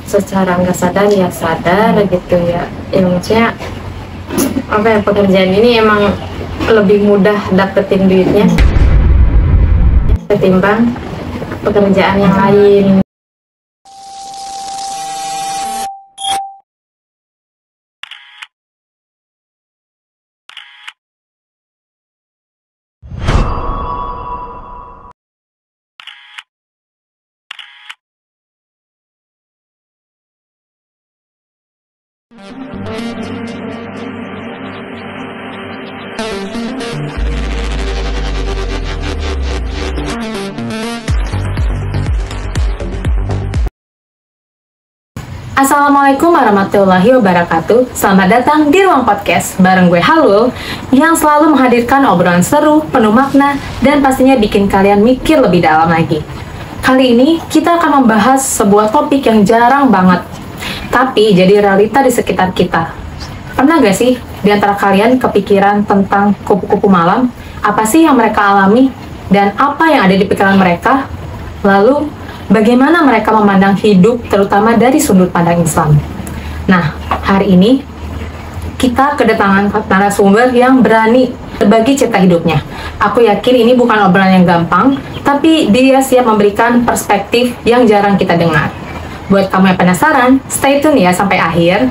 secara nggak sadar ya sadar gitu ya. Ya maksudnya apa ya, pekerjaan ini emang lebih mudah dapetin duitnya ketimbang pekerjaan yang lain. Assalamualaikum warahmatullahi wabarakatuh. Selamat datang di Ruang Podcast bareng gue Halul yang selalu menghadirkan obrolan seru, penuh makna, dan pastinya bikin kalian mikir lebih dalam lagi. Kali ini kita akan membahas sebuah topik yang jarang banget, tapi jadi realita di sekitar kita. Pernah gak sih di antara kalian kepikiran tentang kupu-kupu malam? Apa sih yang mereka alami? Dan apa yang ada di pikiran mereka? Lalu, bagaimana mereka memandang hidup, terutama dari sudut pandang Islam? Nah, hari ini kita kedatangan narasumber yang berani berbagi cerita hidupnya. Aku yakin ini bukan obrolan yang gampang, tapi dia siap memberikan perspektif yang jarang kita dengar. Buat kamu yang penasaran, stay tune ya sampai akhir.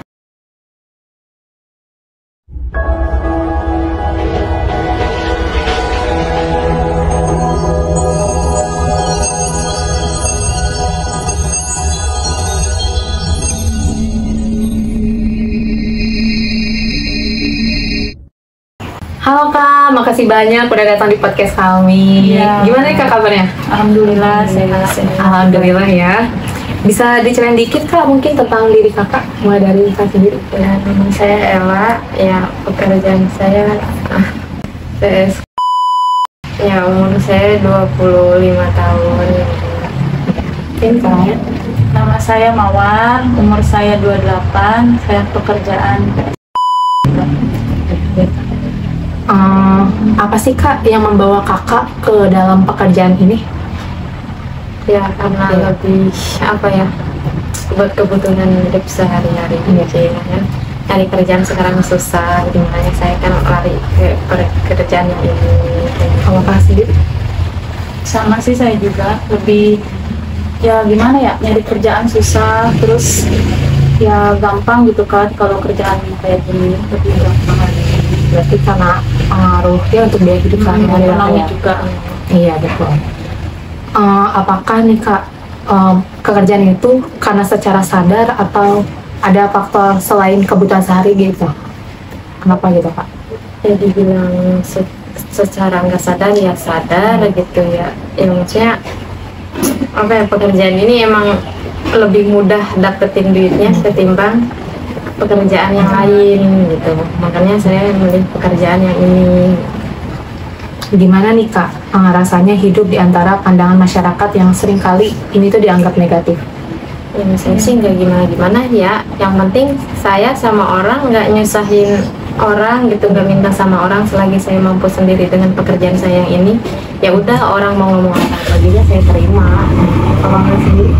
Halo Kak, makasih banyak udah datang di podcast kami. Iya. Gimana nih Kak kabarnya? Alhamdulillah sehat. Alhamdulillah ya. Bisa diceritain dikit Kak mungkin tentang diri Kakak, mulai dari Kak sendiri. Ya, nama saya Ella. Ya, pekerjaan saya PS. Ya, umur saya 25 tahun. Mungkin Kakaknya. Nama saya Mawar, umur saya 28, saya pekerjaan. Apa sih Kak yang membawa Kakak ke dalam pekerjaan ini? Ya, karena lebih apa ya, buat kebutuhan hidup sehari-hari gitu ya. Cari kerjaan sekarang susah, dimana saya kan lari ke kerjaan yang ini. Kalau Kakak sendiri? Sama sih saya juga, lebih ya gimana ya, nyari kerjaan susah, terus ya gampang gitu kan kalau kerjaan kayak gini, lebih gampang aja. Berarti karena pengaruhnya untuk biaya hidup sehari-hari Ekonomi ya. juga. Iya betul. Apakah nih Kak pekerjaan itu karena secara sadar atau ada faktor selain kebutuhan sehari gitu? Kenapa gitu Kak? Ya dibilang secara nggak sadar ya sadar gitu ya. Ya maksudnya apa ya, pekerjaan ini emang lebih mudah dapetin duitnya ketimbang pekerjaan yang lain gitu. Makanya saya memilih pekerjaan yang ini. Gimana nih Kak rasanya hidup di antara pandangan masyarakat yang seringkali ini tuh dianggap negatif? Ya saya sih nggak gimana-gimana ya. Yang penting saya sama orang nggak nyusahin orang gitu, nggak minta sama orang selagi saya mampu sendiri dengan pekerjaan saya yang ini. Ya udah, orang mau ngomong apa juga saya terima. Kalau nggak sendiri.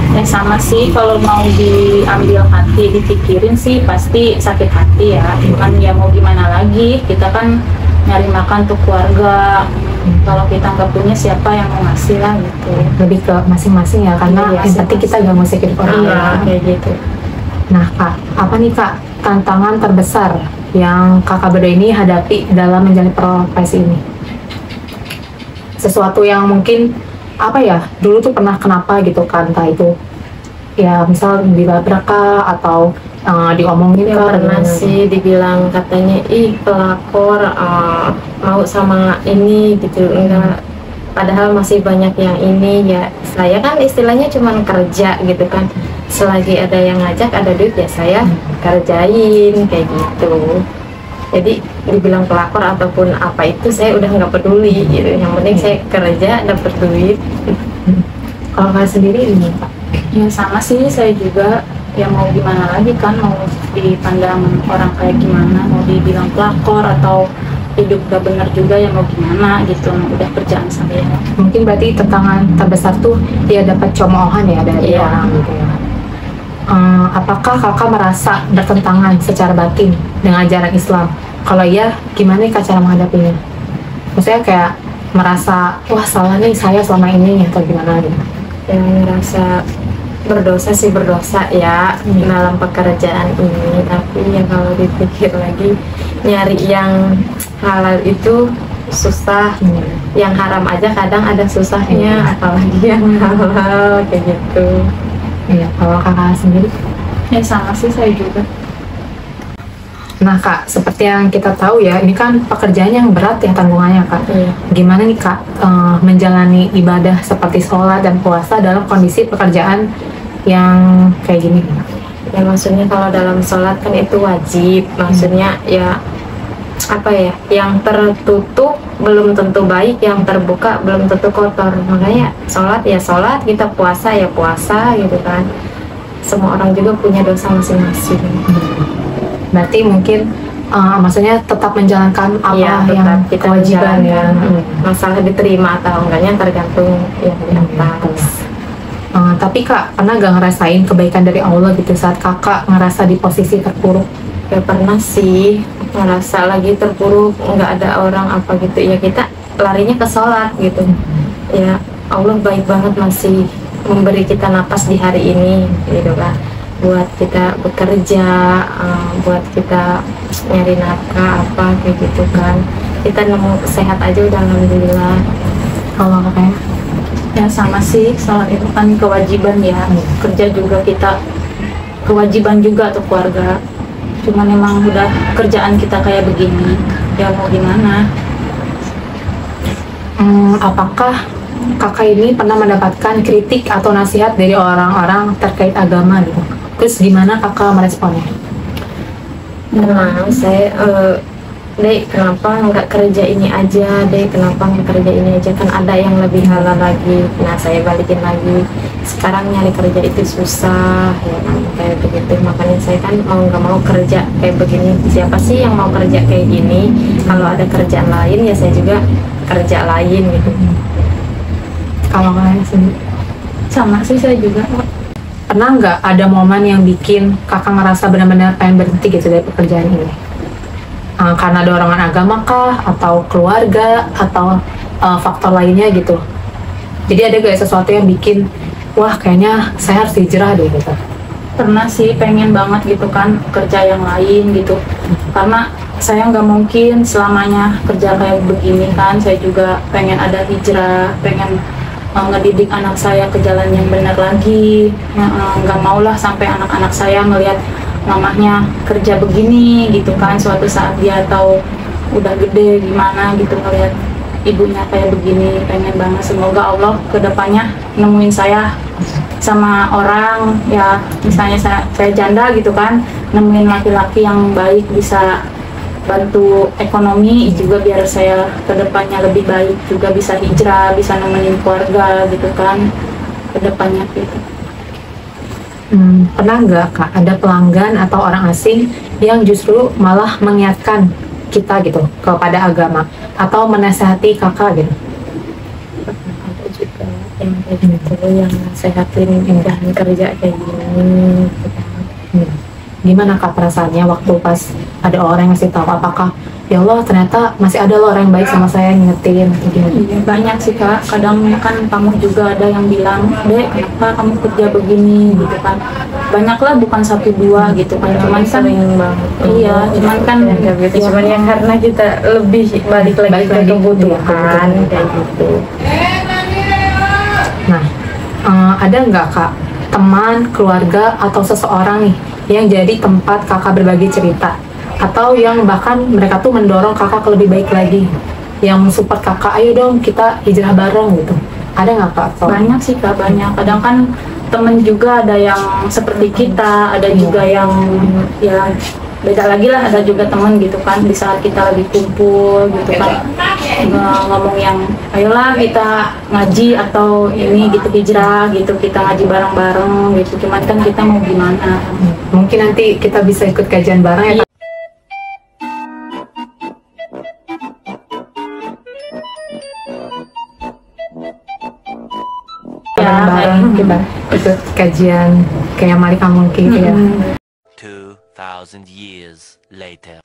Ya sama sih, kalau mau diambil hati, dipikirin sih pasti sakit hati ya. Cuman ya mau gimana lagi, kita kan nyari makan untuk keluarga. Kalau kita nggak punya, siapa yang mau ngasih lah gitu. Lebih ke masing-masing ya, karena Iya, yang penting kita gak mau sakit orang. Iya, kayak gitu. Nah Kak, apa nih Kak tantangan terbesar yang Kakak berdua ini hadapi dalam menjalani profesi ini? Sesuatu yang mungkin apa ya, dulu tuh pernah kenapa gitu kan, entah itu ya misal dilabrak atau diomongin Ya Kak, pernah gimana? sih dibilang katanya ih pelakor mau sama ini gitu, enggak, padahal masih banyak yang ini. Ya saya kan istilahnya cuman kerja gitu kan, selagi ada yang ngajak ada duit ya saya kerjain kayak gitu. Jadi dibilang pelakor ataupun apa itu saya udah nggak peduli gitu, yang penting saya kerja dapet duit. Kalau Kakak sendiri ini Kak? Ya sama sih, saya juga ya mau gimana lagi kan, mau dipandang orang kayak gimana, mau dibilang pelakor atau hidup gak benar juga ya mau gimana gitu, udah kerjaan saya. Mungkin berarti tantangan terbesar tuh ya dapat cemoohan ya dari Iya. orang gitu ya. Apakah kakak merasa bertentangan secara batin dengan ajaran Islam? Kalau iya, gimana nih kak cara menghadapinya? Maksudnya kayak merasa, wah salah nih saya selama ini atau gimana gitu? Yang ngerasa berdosa sih berdosa ya dalam pekerjaan ini, tapi ya kalau dipikir lagi nyari yang halal itu susah, yang haram aja kadang ada susahnya, apalagi yang halal kayak gitu. Iya, kalau kakak sendiri? Ya sama sih saya juga. Nah kak, seperti yang kita tahu ya, ini kan pekerjaan yang berat ya tanggungannya kak. Iya. Gimana nih kak menjalani ibadah seperti sholat dan puasa dalam kondisi pekerjaan yang kayak gini? Ya maksudnya kalau dalam sholat kan itu wajib, maksudnya ya apa ya, yang tertutup belum tentu baik, yang terbuka belum tentu kotor. Makanya sholat ya sholat, kita puasa ya puasa gitu kan. Semua orang juga punya dosa masing-masing. Berarti mungkin maksudnya tetap menjalankan apa Iya, yang tetap kita kewajiban ya. menjalankan. Masalah diterima atau enggaknya tergantung yang di atas. Tapi kak, pernah gak ngerasain kebaikan dari Allah gitu saat kakak ngerasa di posisi terpuruk? Ya pernah sih ngerasa lagi terpuruk, nggak ada orang apa gitu, ya kita larinya ke sholat gitu. Ya Allah baik banget masih memberi kita napas di hari ini gitu kan, buat kita bekerja, buat kita nyari nafkah apa kayak gitu kan. Kita nemu sehat aja udah alhamdulillah. Kalau kakaknya? Ya sama sih, sholat itu kan kewajiban ya, kerja juga kita kewajiban juga untuk keluarga. Cuman emang udah kerjaan kita kayak begini, ya mau gimana. Apakah kakak ini pernah mendapatkan kritik atau nasihat dari orang-orang terkait agama gitu? Terus gimana kakak meresponnya? Nah, saya Dek, kenapa nggak kerja ini aja? Dek, kenapa nggak kerja ini aja? Kan ada yang lebih halal lagi. Nah, saya balikin lagi. Sekarang nyari kerja itu susah, ya kan? Kayak begitu. Makanya saya kan mau nggak mau kerja kayak begini. Siapa sih yang mau kerja kayak gini? Kalau ada kerjaan lain, ya saya juga kerja lain gitu. Kalau kakaknya sendiri? Sama sih saya juga. Pernah nggak ada momen yang bikin kakak ngerasa benar-benar pengen berhenti gitu dari pekerjaan ini? Karena dorongan agama kah, atau keluarga, atau faktor lainnya gitu? Jadi ada gak sesuatu yang bikin, wah kayaknya saya harus hijrah deh gitu? Pernah sih pengen banget gitu kan kerja yang lain gitu, karena saya nggak mungkin selamanya kerja kayak begini kan. Saya juga pengen ada hijrah, pengen ngedidik anak saya ke jalan yang benar lagi. Nggak maulah sampai anak-anak saya ngelihat mamahnya kerja begini gitu kan, suatu saat dia tahu udah gede gimana gitu ngelihat ibunya kayak begini. Pengen banget semoga Allah kedepannya nemuin saya sama orang ya, misalnya saya janda gitu kan, nemuin laki-laki yang baik bisa bantu ekonomi juga, biar saya kedepannya lebih baik juga, bisa hijrah, bisa nemenin keluarga gitu kan kedepannya gitu. Pernah nggak kak ada pelanggan atau orang asing yang justru malah mengingatkan kita gitu kepada agama atau menasehati kakak gitu? Ada juga yang kayak gitu, yang nasehatin jangan kerja kayak gini. Gimana kak perasaannya waktu pas ada orang yang ngasih tahu? Apakah ya Allah ternyata masih ada loh orang yang baik sama saya ngingetin atau gimana? Iya, banyak sih kak, kadang kan kamu juga ada yang bilang, Dek kenapa kamu kerja begini gitu kan. Banyak lah, bukan satu dua gitu kan, cuman kan Sering banget. iya, cuman kan ya, gitu. Cuman ya karena kita lebih balik lagi ke kebutuhan kayak gitu. Nah, ada nggak kak teman, keluarga atau seseorang nih yang jadi tempat kakak berbagi cerita, atau yang bahkan mereka tuh mendorong kakak ke lebih baik lagi, yang mensupport kakak, ayo dong kita hijrah bareng gitu? Ada nggak kak? banyak sih kak, banyak. Kadang kan temen juga ada yang seperti kita, ada juga yang ya beda lagi lah, ada juga temen gitu kan di saat kita lagi kumpul gitu kan ngomong yang ayolah kita ngaji atau ini gitu hijrah gitu, kita ngaji bareng-bareng gitu. Cuman kan kita mau gimana. Mungkin nanti kita bisa ikut kajian bareng ya kak? Mbak ikut kajian kayak Malika Mulki gitu ya. 2,000 years later.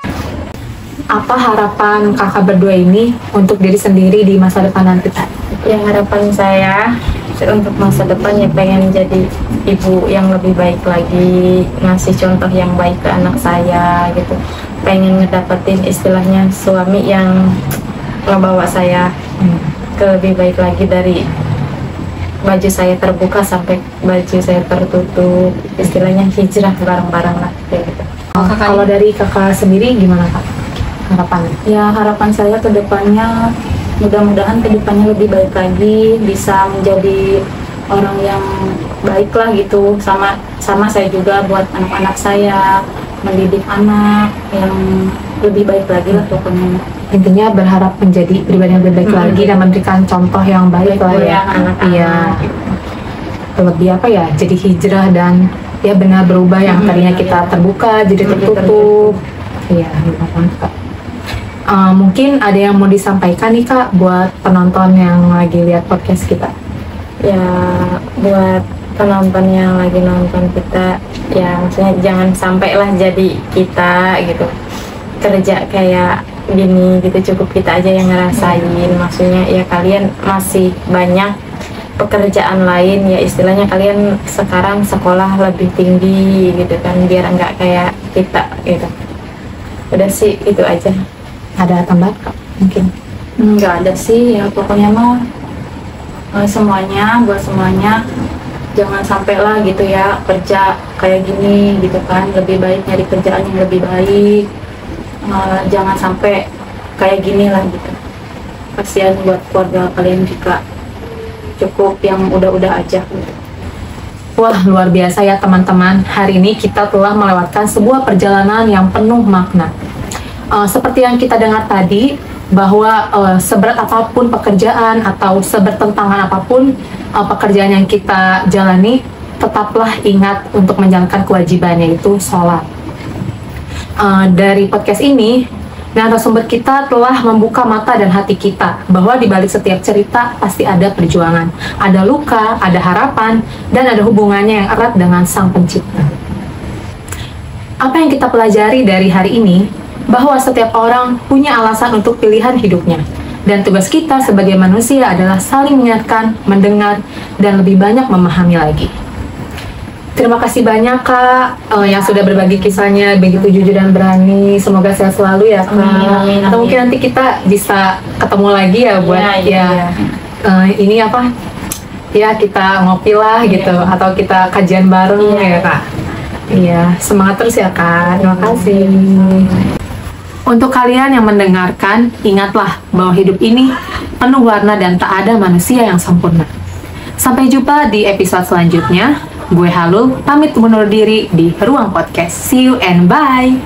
Apa harapan kakak berdua ini untuk diri sendiri di masa depan nanti? Ya harapan saya untuk masa depan ya pengen jadi ibu yang lebih baik lagi, ngasih contoh yang baik ke anak saya gitu. Pengen ngedapetin istilahnya suami yang ngebawa saya ke lebih baik lagi, dari baju saya terbuka sampai baju saya tertutup, istilahnya hijrah bareng-bareng lah kayak gitu. Kalau dari kakak sendiri gimana kak harapannya? Ya harapan saya ke depannya, mudah-mudahan ke depannya lebih baik lagi, bisa menjadi orang yang baik lah gitu, sama saya juga buat anak-anak saya, mendidik anak yang lebih baik lagi lah pokoknya. Intinya berharap menjadi pribadi yang lebih baik lagi dan memberikan contoh yang baik lah ya. Iya. Lebih apa ya? Jadi hijrah dan ya benar berubah yang tadinya kita terbuka jadi tertutup. Iya, benar banget kak. Mungkin ada yang mau disampaikan nih kak buat penonton yang lagi lihat podcast kita? Ya buat penonton yang lagi nonton kita, ya maksudnya jangan sampailah jadi kita gitu, kerja kayak gini gitu, cukup kita aja yang ngerasain. Maksudnya ya kalian masih banyak pekerjaan lain, ya istilahnya kalian sekarang sekolah lebih tinggi gitu kan, biar nggak kayak kita gitu. Udah sih itu aja. Ada tambahan kak mungkin? Nggak ada sih, ya pokoknya mah semuanya, buat semuanya jangan sampai lah gitu ya kerja kayak gini gitu kan, lebih baik nyari kerjaan yang lebih baik. Jangan sampai kayak gini lah gitu, kasihan buat keluarga kalian juga, cukup yang udah-udah aja gitu. Wah, luar biasa ya teman-teman. Hari ini kita telah melewatkan sebuah perjalanan yang penuh makna. Seperti yang kita dengar tadi, bahwa seberat apapun pekerjaan atau sebertentangan apapun pekerjaan yang kita jalani, tetaplah ingat untuk menjalankan kewajibannya, yaitu sholat. Dari podcast ini, narasumber kita telah membuka mata dan hati kita bahwa di balik setiap cerita pasti ada perjuangan, ada luka, ada harapan, dan ada hubungannya yang erat dengan Sang Pencipta. Apa yang kita pelajari dari hari ini? Bahwa setiap orang punya alasan untuk pilihan hidupnya, dan tugas kita sebagai manusia adalah saling mengingatkan, mendengar, dan lebih banyak memahami lagi. Terima kasih banyak kak yang sudah berbagi kisahnya begitu jujur dan berani. Semoga sehat selalu ya kak. Amin. Atau mungkin nanti kita bisa ketemu lagi ya buat ini apa ya, kita ngopi lah gitu, atau kita kajian bareng ya kak. Iya, semangat terus ya kak. Terima kasih. Untuk kalian yang mendengarkan, ingatlah bahwa hidup ini penuh warna dan tak ada manusia yang sempurna. Sampai jumpa di episode selanjutnya. Gue Halul, pamit undur diri di Ruang Podcast. See you and bye!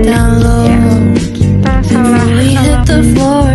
down low. We hit the floor